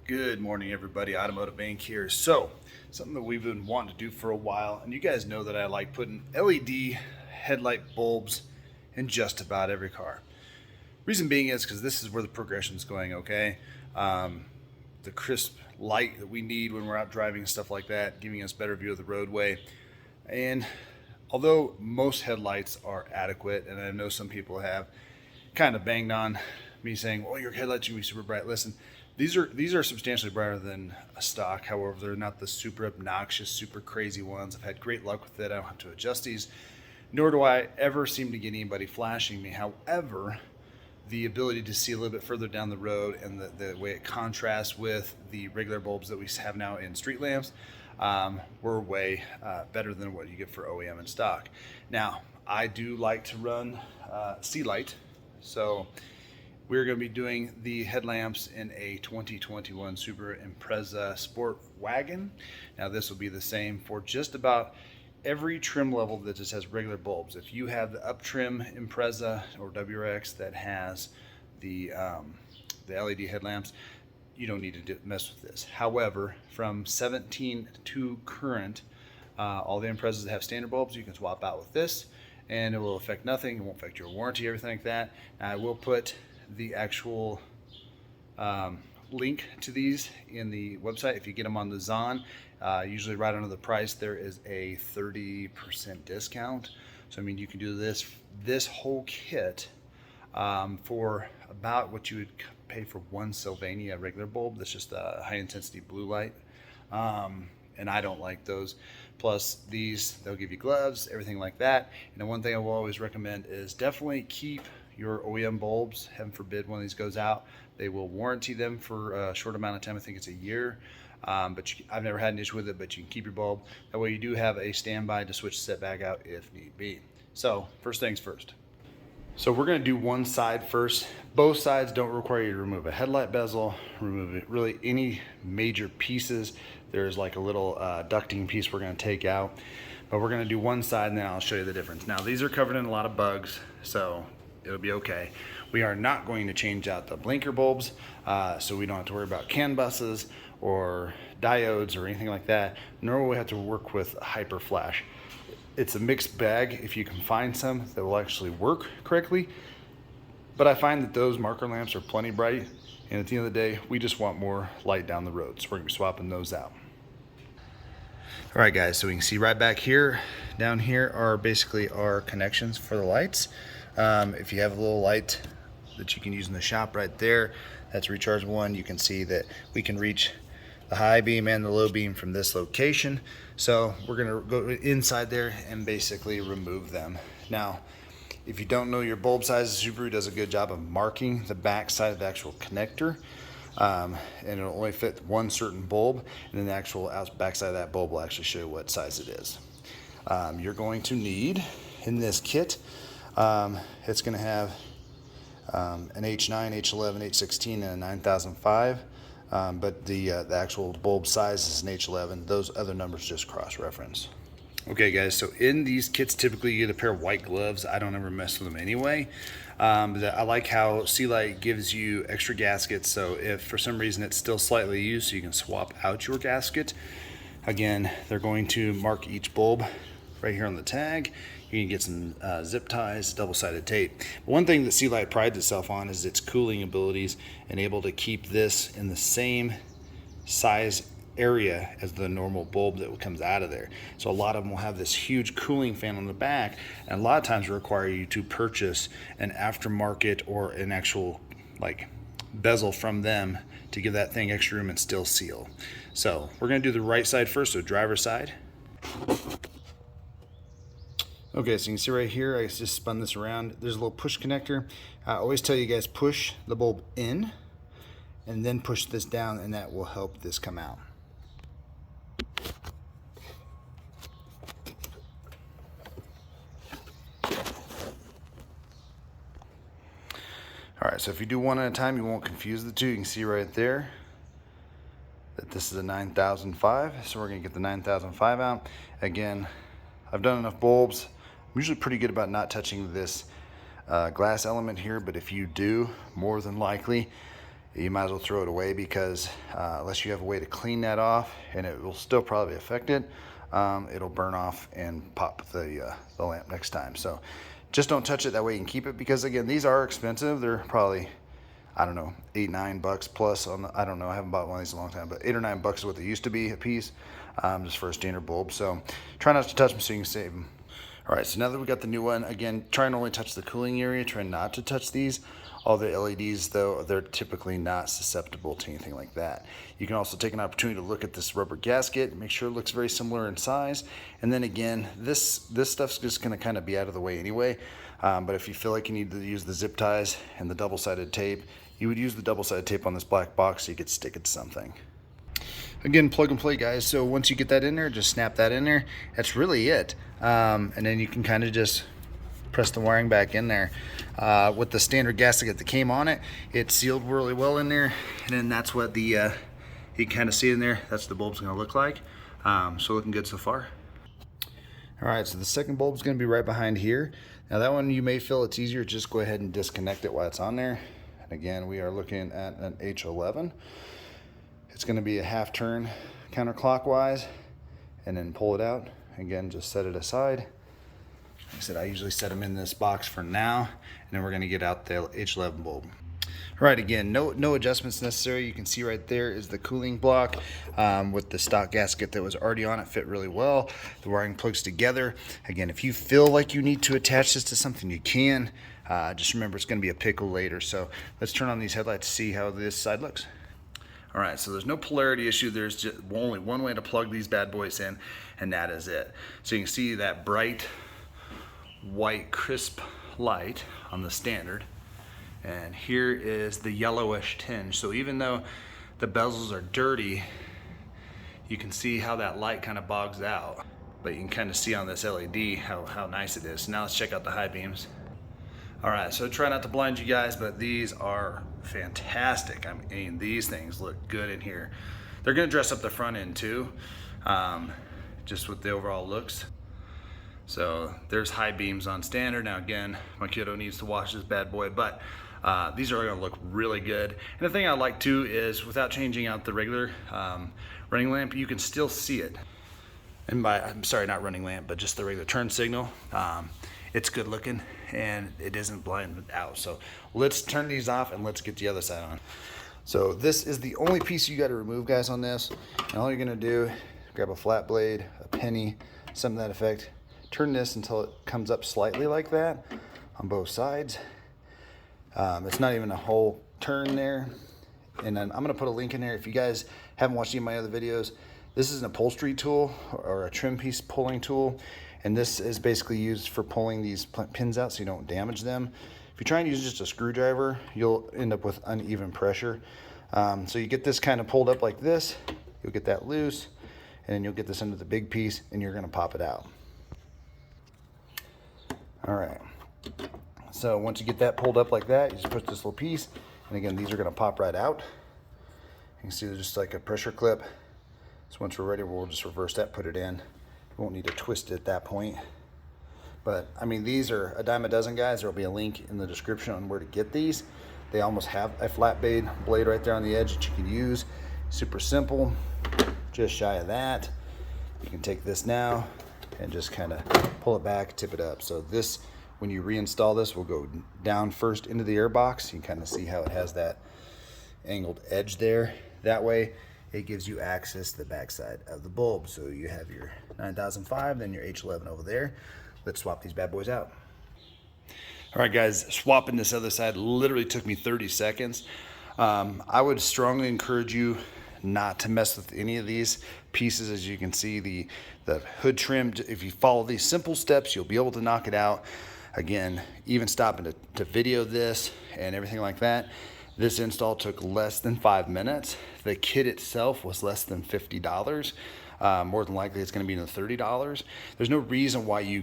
Good morning, everybody. Automotive Bank here. So, something that we've been wanting to do for a while, and you guys know that I like putting LED headlight bulbs in just about every car. Reason being is because this is where the progression is going, okay? The crisp light that we need when we're out driving and stuff like that, giving us better view of the roadway. And although most headlights are adequate, and I know some people have kind of banged on me saying, well, your headlights can be super bright. Listen, these are substantially brighter than a stock. However, they're not the super obnoxious, super crazy ones. I've had great luck with it. I don't have to adjust these, nor do I ever seem to get anybody flashing me. However, the ability to see a little bit further down the road and the way it contrasts with the regular bulbs that we have now in street lamps, were way better than what you get for OEM and stock. Now, I do like to run Sealight, so we're going to be doing the headlamps in a 2021 Subaru Impreza Sport Wagon. Now this will be the same for just about every trim level that just has regular bulbs. If you have the up trim Impreza or WRX that has the LED headlamps, you don't need to mess with this. However, from 17 to current, all the Imprezas that have standard bulbs, you can swap out with this and it will affect nothing. It won't affect your warranty, everything like that. Now, I will put the actual link to these in the website. If you get them on the Zon, usually right under the price there is a 30% discount. So I mean, you can do this whole kit for about what you would pay for one Sylvania regular bulb. That's just a high intensity blue light, and I don't like those. Plus these, they'll give you gloves, everything like that. And the one thing I will always recommend is definitely keep your OEM bulbs. Heaven forbid one of these goes out, they will warranty them for a short amount of time. I think it's a year, but I've never had an issue with it. But you can keep your bulb. That way you do have a standby to switch the set back out if need be. So first things first. So we're going to do one side first. Both sides don't require you to remove a headlight bezel, remove it, really any major pieces. There's like a little ducting piece we're going to take out, but we're going to do one side and then I'll show you the difference. Now these are covered in a lot of bugs, so it'll be okay. We are not going to change out the blinker bulbs, so we don't have to worry about CAN buses or diodes or anything like that, nor will we have to work with hyper flash. It's a mixed bag if you can find some that will actually work correctly, but I find that those marker lamps are plenty bright, and at the end of the day, we just want more light down the road, so we're gonna be swapping those out. All right guys, so we can see right back here, down here are basically our connections for the lights. If you have a little light that you can use in the shop right there, that's a rechargeable one. You can see that we can reach the high beam and the low beam from this location. So we're gonna go inside there and basically remove them. Now, if you don't know your bulb size, Subaru does a good job of marking the back side of the actual connector. And it'll only fit one certain bulb, and then the actual back side of that bulb will actually show you what size it is. You're going to need, in this kit, it's going to have an H9, H11, H16, and a 9005, but the actual bulb size is an H11. Those other numbers just cross-reference. Okay guys, so in these kits typically you get a pair of white gloves. I don't ever mess with them anyway. I like how Sealight gives you extra gaskets, so if for some reason it's still slightly used, so you can swap out your gasket. Again, they're going to mark each bulb right here on the tag. You can get some zip ties, double-sided tape. One thing that Sealight prides itself on is its cooling abilities and able to keep this in the same size area as the normal bulb that comes out of there. So a lot of them will have this huge cooling fan on the back, and a lot of times require you to purchase an aftermarket or an actual like bezel from them to give that thing extra room and still seal. So we're going to do the right side first, so driver's side. Okay, so you can see right here, I just spun this around. There's a little push connector. I always tell you guys, push the bulb in and then push this down, and that will help this come out. All right, so if you do one at a time, you won't confuse the two. You can see right there that this is a 9005, so we're gonna get the 9005 out. Again, I've done enough bulbs. I'm usually pretty good about not touching this glass element here, but if you do, more than likely, you might as well throw it away, because unless you have a way to clean that off, and it will still probably affect it, it'll burn off and pop the lamp next time. So just don't touch it. That way you can keep it, because again, these are expensive. They're probably, I don't know, $8-9 plus on the, I don't know, I haven't bought one of these in a long time, but $8 or $9 is what they used to be a piece, just for a standard bulb. So try not to touch them so you can save them. All right, so now that we got the new one, again, try and only touch the cooling area. Try not to touch these. All the LEDs, though, they're typically not susceptible to anything like that. You can also take an opportunity to look at this rubber gasket, make sure it looks very similar in size. And then again, this stuff's just gonna kind of be out of the way anyway. But if you feel like you need to use the zip ties and the double-sided tape, you would use the double-sided tape on this black box so you could stick it to something. Again, plug and play, guys. So once you get that in there, just snap that in there. That's really it. And then you can kind of just press the wiring back in there. With the standard gasket that came on it, it's sealed really well in there. And then that's what the, you can kind of see in there, that's what the bulb's gonna look like. So looking good so far. All right, so the second bulb's gonna be right behind here. Now that one, you may feel it's easier, just go ahead and disconnect it while it's on there. And again, we are looking at an H11. It's gonna be a half turn counterclockwise, and then pull it out. Again, just set it aside. Like I said, I usually set them in this box for now, and then we're gonna get out the H11 bulb. All right, again, no adjustments necessary. You can see right there is the cooling block with the stock gasket that was already on it, fit really well. The wiring plugs together. Again, if you feel like you need to attach this to something, you can. Just remember, it's gonna be a pickle later. So let's turn on these headlights to see how this side looks. All right, so there's no polarity issue. There's just only one way to plug these bad boys in, and that is it. So you can see that bright, white, crisp light on the standard. And here is the yellowish tinge. So even though the bezels are dirty, you can see how that light kind of bogs out. But you can kind of see on this LED how nice it is. So now let's check out the high beams. All right, so try not to blind you guys, but these are fantastic. I mean, these things look good in here. They're gonna dress up the front end too, just with the overall looks. So there's high beams on standard. Now again, my kiddo needs to wash this bad boy, but these are gonna look really good. And the thing I like too is, without changing out the regular running lamp, you can still see it. And by, I'm sorry, not running lamp, but just the regular turn signal. It's good looking and it isn't blinded out. So let's turn these off and let's get the other side on. So this is the only piece you got to remove, guys, on this. And all you're gonna do, grab a flat blade, a penny, something to that effect. Turn this until it comes up slightly like that on both sides. It's not even a whole turn there. And then I'm gonna put a link in there. If you guys haven't watched any of my other videos, this is an upholstery tool or a trim piece pulling tool. And this is basically used for pulling these pins out so you don't damage them. If you try and use just a screwdriver, you'll end up with uneven pressure. So you get this kind of pulled up like this, you'll get that loose, and then you'll get this into the big piece and you're gonna pop it out. All right, so once you get that pulled up like that, you just push this little piece, and again, these are gonna pop right out. You can see they're just like a pressure clip. So once we're ready, we'll just reverse that, put it in. You won't need to twist it at that point. But I mean, these are a dime a dozen, guys. There'll be a link in the description on where to get these. They almost have a flat blade right there on the edge that you can use. Super simple, just shy of that. You can take this now and just kind of pull it back, tip it up. So this, when you reinstall this, will go down first into the air box. You can kind of see how it has that angled edge there. That way, it gives you access to the backside of the bulb. So you have your 9005, then your H11 over there. Let's swap these bad boys out. All right, guys, swapping this other side literally took me 30 seconds. I would strongly encourage you not to mess with any of these pieces. As you can see, the hood trim, if you follow these simple steps, you'll be able to knock it out. Again, even stopping to video this and everything like that, this install took less than 5 minutes. The kit itself was less than $50. More than likely it's gonna be in the $30. There's no reason why you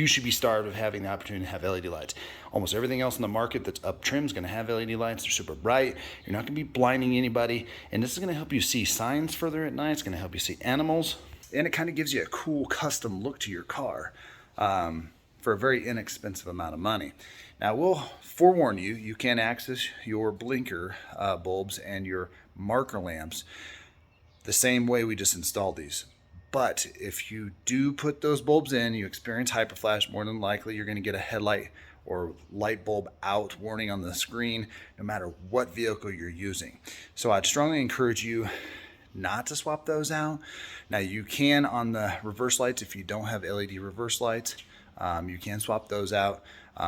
should be starved of having the opportunity to have LED lights. Almost everything else in the market that's up trim is gonna have LED lights. They're super bright. You're not gonna be blinding anybody. And this is gonna help you see signs further at night. It's gonna help you see animals. And it kind of gives you a cool custom look to your car for a very inexpensive amount of money. Now, we'll forewarn you, you can access your blinker bulbs and your marker lamps the same way we just installed these. But if you do put those bulbs in, you experience hyperflash, more than likely you're going to get a headlight or light bulb out warning on the screen, no matter what vehicle you're using. So I'd strongly encourage you not to swap those out. Now, you can on the reverse lights, if you don't have LED reverse lights, you can swap those out.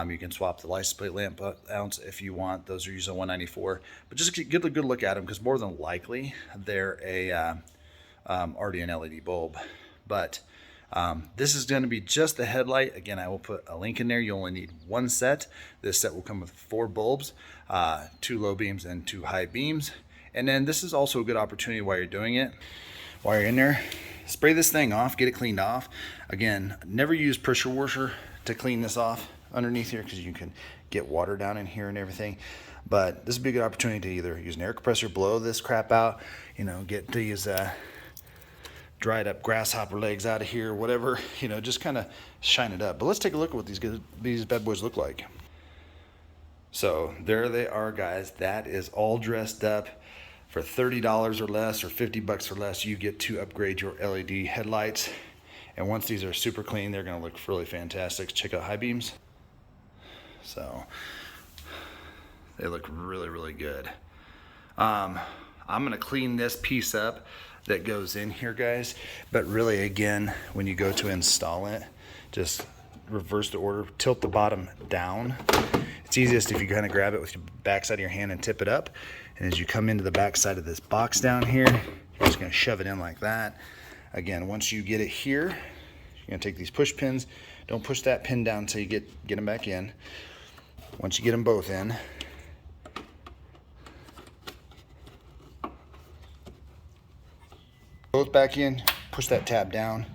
You can swap the license plate lamp out if you want. Those are usually 194, but just get a good look at them, because more than likely they're already an LED bulb. But this is going to be just the headlight. Again, I will put a link in there. You only need one set. This set will come with 4 bulbs, 2 low beams and 2 high beams. And then this is also a good opportunity while you're doing it, while you're in there, spray this thing off, get it cleaned off. Again, never use pressure washer to clean this off underneath here, because you can get water down in here and everything. But this would be a good opportunity to either use an air compressor, blow this crap out, you know, get these dried up grasshopper legs out of here, whatever, you know, just kind of shine it up. But let's take a look at what these bad boys look like. So there they are, guys. That is all dressed up. For $30 or less, or $50 or less, you get to upgrade your LED headlights. And once these are super clean, they're going to look really fantastic. Check out high beams. So they look really, really good. I'm going to clean this piece up that goes in here, guys. But really, again, when you go to install it, just reverse the order, tilt the bottom down. It's easiest if you kind of grab it with your backside of your hand and tip it up. And as you come into the backside of this box down here, you're just going to shove it in like that. Again, once you get it here, you're going to take these push pins. Don't push that pin down until you get them back in. Once you get them both in, both back in, push that tab down.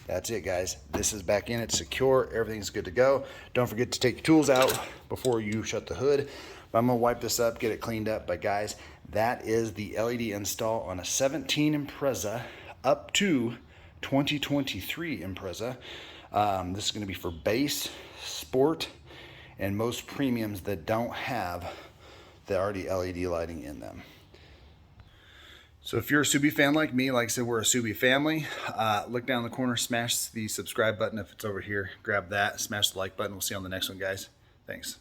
That's it, guys. This is back in. It's secure. Everything's good to go. Don't forget to take your tools out before you shut the hood. But I'm going to wipe this up, get it cleaned up. But guys, that is the LED install on a 17 Impreza up to 2023 Impreza. This is going to be for base, sport, and most premiums that don't have the already LED lighting in them. So if you're a Subi fan like me, like I said, we're a Subi family. Look down in the corner, smash the subscribe button if it's over here. Grab that, smash the like button. We'll see you on the next one, guys. Thanks.